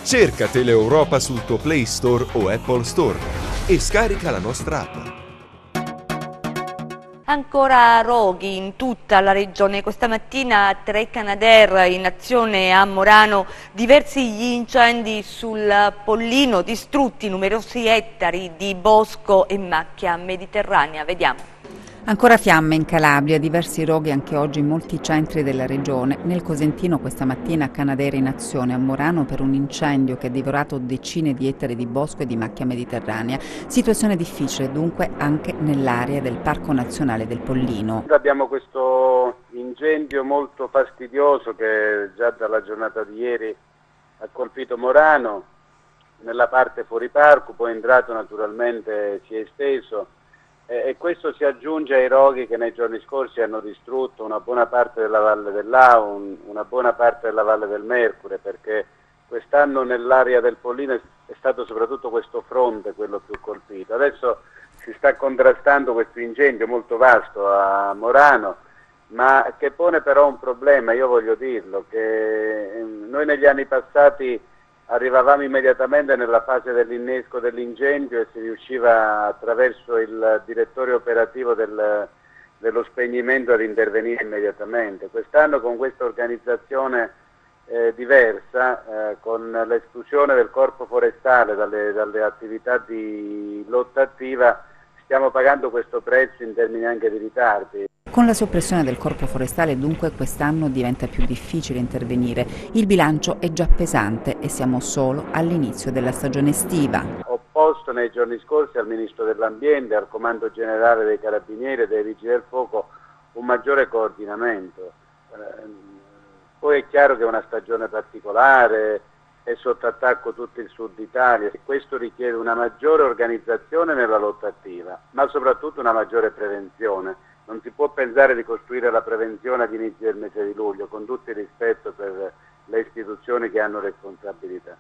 Cerca Teleeuropa sul tuo Play Store o Apple Store e scarica la nostra app. Ancora roghi in tutta la regione. Questa mattina 3 Canadair in azione a Morano, diversi gli incendi sul Pollino, distrutti numerosi ettari di bosco e macchia mediterranea. Vediamo. Ancora fiamme in Calabria, diversi roghi anche oggi in molti centri della regione. Nel Cosentino questa mattina Canadair in azione a Morano per un incendio che ha divorato decine di ettari di bosco e di macchia mediterranea. Situazione difficile dunque anche nell'area del Parco Nazionale del Pollino. Abbiamo questo incendio molto fastidioso che già dalla giornata di ieri ha colpito Morano, nella parte fuori parco, poi entrato naturalmente si è esteso. E questo si aggiunge ai roghi che nei giorni scorsi hanno distrutto una buona parte della Valle dell'Ao, una buona parte della Valle del Mercure, perché quest'anno nell'area del Pollino è stato soprattutto questo fronte quello più colpito. Adesso si sta contrastando questo incendio molto vasto a Morano, ma che pone però un problema, io voglio dirlo, che noi negli anni passati arrivavamo immediatamente nella fase dell'innesco dell'incendio e si riusciva attraverso il direttore operativo dello spegnimento ad intervenire immediatamente. Quest'anno con questa organizzazione diversa, con l'esclusione del corpo forestale dalle attività di lotta attiva, stiamo pagando questo prezzo in termini anche di ritardi. Con la soppressione del corpo forestale dunque quest'anno diventa più difficile intervenire. Il bilancio è già pesante e siamo solo all'inizio della stagione estiva. Ho posto nei giorni scorsi al Ministro dell'Ambiente, al Comando Generale dei Carabinieri e dei Vigili del Fuoco un maggiore coordinamento. Poi è chiaro che è una stagione particolare, è sotto attacco tutto il sud Italia e questo richiede una maggiore organizzazione nella lotta attiva, ma soprattutto una maggiore prevenzione. Non si può pensare di costruire la prevenzione agli inizi del mese di luglio, con tutto il rispetto per le istituzioni che hanno responsabilità.